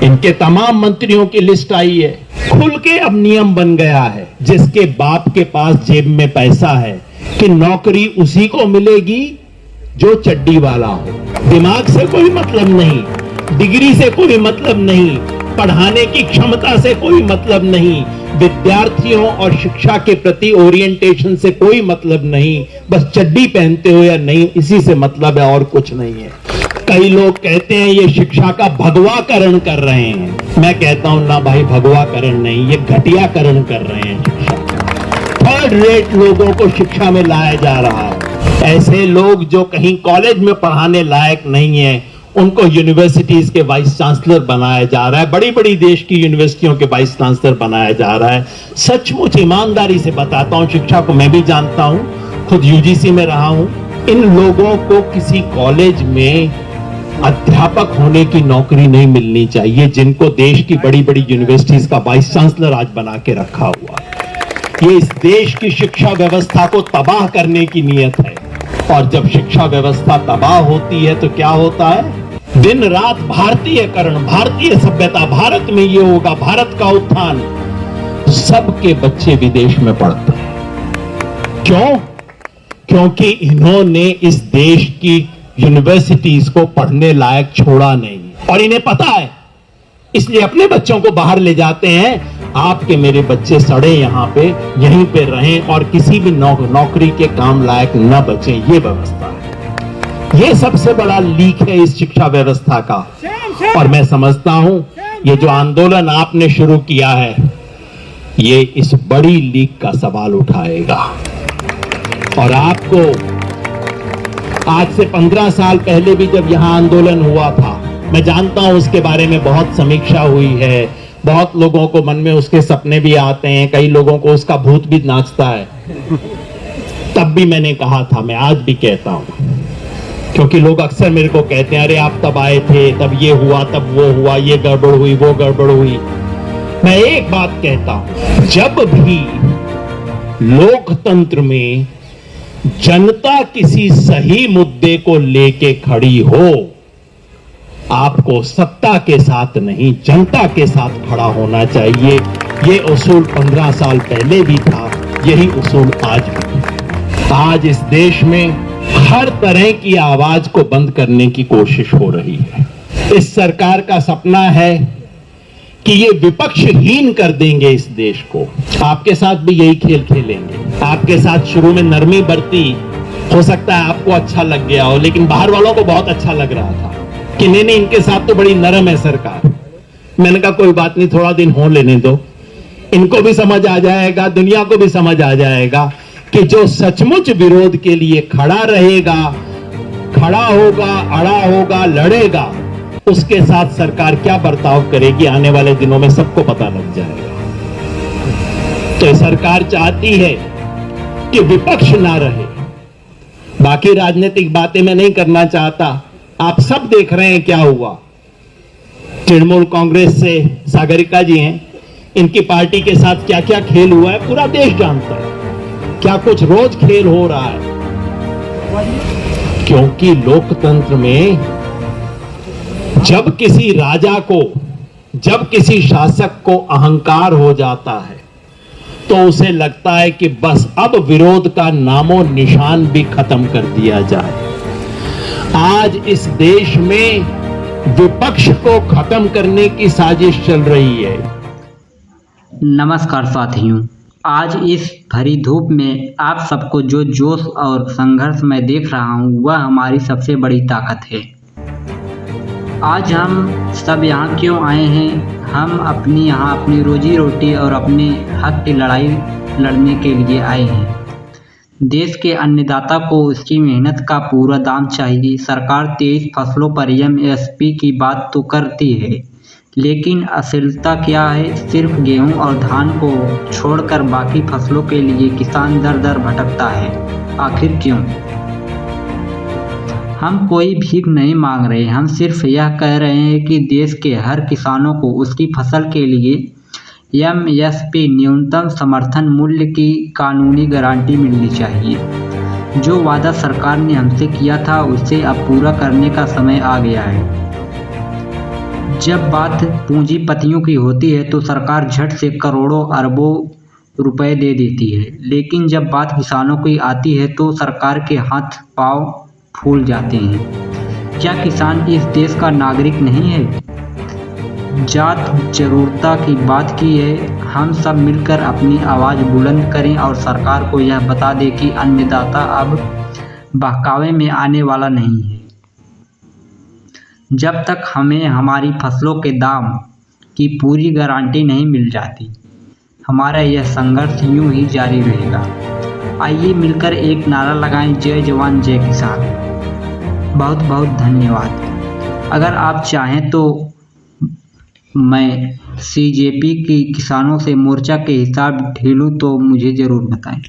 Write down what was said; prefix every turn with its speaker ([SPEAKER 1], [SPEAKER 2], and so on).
[SPEAKER 1] इनके तमाम मंत्रियों की लिस्ट आई है। खुल के अब नियम बन गया है, जिसके बाप के पास जेब में पैसा है कि नौकरी उसी को मिलेगी जो चड्डी वाला हो। दिमाग से कोई मतलब नहीं, डिग्री से कोई मतलब नहीं, पढ़ाने की क्षमता से कोई मतलब नहीं, विद्यार्थियों और शिक्षा के प्रति ओरिएंटेशन से कोई मतलब नहीं, बस चड्डी पहनते हो या नहीं, इसी से मतलब है और कुछ नहीं है। कई लोग कहते हैं ये शिक्षा का भगवाकरण कर रहे हैं। मैं कहता हूं ना भाई, भगवाकरण नहीं, ये घटियाकरण कर रहे हैं। थर्ड रेट लोगों को शिक्षा में लाया जा रहा है। ऐसे लोग जो कहीं कॉलेज में पढ़ाने लायक नहीं है, उनको यूनिवर्सिटीज के वाइस चांसलर बनाया जा रहा है, बड़ी बड़ी देश की यूनिवर्सिटियों के वाइस चांसलर बनाया जा रहा है। सचमुच ईमानदारी से बताता हूं, शिक्षा को मैं भी जानता हूं, खुद यूजीसी में रहा हूं। इन लोगों को किसी कॉलेज में अध्यापक होने की नौकरी नहीं मिलनी चाहिए, जिनको देश की बड़ी बड़ी यूनिवर्सिटीज का वाइस चांसलर आज बना के रखा हुआ है। ये इस देश की शिक्षा व्यवस्था को तबाह करने की नीयत है। और जब शिक्षा व्यवस्था तबाह होती है तो क्या होता है? दिन रात भारतीयकरण, भारतीय सभ्यता, भारत में ये होगा, भारत का उत्थान। सबके बच्चे विदेश में पढ़ते हैं। क्यों? क्योंकि इन्होंने इस देश की यूनिवर्सिटीज को पढ़ने लायक छोड़ा नहीं, और इन्हें पता है, इसलिए अपने बच्चों को बाहर ले जाते हैं। आपके मेरे बच्चे सड़े यहां पे, यहीं पे रहें और किसी भी नौकरी के काम लायक न बचें, ये व्यवस्था है। ये सबसे बड़ा लीक है इस शिक्षा व्यवस्था का। और मैं समझता हूं ये जो आंदोलन आपने शुरू किया है, ये इस बड़ी लीक का सवाल उठाएगा। और आपको आज से 15 साल पहले भी जब यहां आंदोलन हुआ था, मैं जानता हूं उसके बारे में बहुत समीक्षा हुई है, बहुत लोगों को मन में उसके सपने भी आते हैं, कई लोगों को उसका भूत भी नाचता है। तब भी मैंने कहा था, मैं आज भी कहता हूं, क्योंकि लोग अक्सर मेरे को कहते हैं, अरे आप तब आए थे, तब ये हुआ, तब वो हुआ, ये गड़बड़ हुई, वो गड़बड़ हुई। मैं एक बात कहता हूं, जब भी लोकतंत्र में जनता किसी सही मुद्दे को लेके खड़ी हो, आपको सत्ता के साथ नहीं, जनता के साथ खड़ा होना चाहिए। ये उसूल 15 साल पहले भी था, यही उसूल आज भी। आज इस देश में हर तरह की आवाज को बंद करने की कोशिश हो रही है। इस सरकार का सपना है कि ये विपक्षहीन कर देंगे इस देश को। आपके साथ भी यही खेल खेलेंगे। आपके साथ शुरू में नरमी बरती, हो सकता है आपको अच्छा लग गया हो, लेकिन बाहर वालों को बहुत अच्छा लग रहा था कि नहीं नहीं, इनके साथ तो बड़ी नरम है सरकार। मैंने कहा कोई बात नहीं, थोड़ा दिन हो लेने दो, इनको भी समझ आ जाएगा, दुनिया को भी समझ आ जाएगा कि जो सचमुच विरोध के लिए खड़ा रहेगा, खड़ा होगा, अड़ा होगा, लड़ेगा, उसके साथ सरकार क्या बर्ताव करेगी, आने वाले दिनों में सबको पता लग जाएगा। तो सरकार चाहती है कि विपक्ष ना रहे। बाकी राजनीतिक बातें मैं नहीं करना चाहता, आप सब देख रहे हैं क्या हुआ। तृणमूल कांग्रेस से सागरिका जी हैं, इनकी पार्टी के साथ क्या क्या खेल हुआ है पूरा देश जानता है, क्या कुछ रोज खेल हो रहा है। क्योंकि लोकतंत्र में जब किसी राजा को, जब किसी शासक को अहंकार हो जाता है, तो उसे लगता है कि बस अब विरोध का नामो निशान भी खत्म कर दिया जाए। आज इस देश में विपक्ष को खत्म करने की साजिश चल रही है।
[SPEAKER 2] नमस्कार साथियों, आज इस भरी धूप में आप सबको जो जोश और संघर्ष मैं देख रहा हूँ, वह हमारी सबसे बड़ी ताकत है। आज हम सब यहाँ क्यों आए हैं? हम अपनी रोजी रोटी और अपने हक की लड़ाई लड़ने के लिए आए हैं। देश के अन्नदाता को उसकी मेहनत का पूरा दाम चाहिए। सरकार 23 फसलों पर एमएसपी की बात तो करती है, लेकिन असलियत क्या है? सिर्फ गेहूं और धान को छोड़कर बाकी फसलों के लिए किसान दर दर भटकता है। आखिर क्यों? हम कोई भीख नहीं मांग रहे, हम सिर्फ यह कह रहे हैं कि देश के हर किसानों को उसकी फसल के लिए एमएसपी न्यूनतम समर्थन मूल्य की कानूनी गारंटी मिलनी चाहिए। जो वादा सरकार ने हमसे किया था, उसे अब पूरा करने का समय आ गया है। जब बात पूंजीपतियों की होती है तो सरकार झट से करोड़ों अरबों रुपए दे देती है, लेकिन जब बात किसानों की आती है तो सरकार के हाथ पांव फूल जाते हैं। क्या किसान इस देश का नागरिक नहीं है? जात जरूरता की बात की है, हम सब मिलकर अपनी आवाज़ बुलंद करें और सरकार को यह बता दें कि अन्नदाता अब बहकावे में आने वाला नहीं है। जब तक हमें हमारी फसलों के दाम की पूरी गारंटी नहीं मिल जाती, हमारा यह संघर्ष यूं ही जारी रहेगा। आइए मिलकर एक नारा लगाएं, जय जवान जय किसान। बहुत बहुत धन्यवाद। अगर आप चाहें तो मैं CJP की किसानों से मोर्चा के हिसाब ढीलूं तो मुझे ज़रूर बताएं।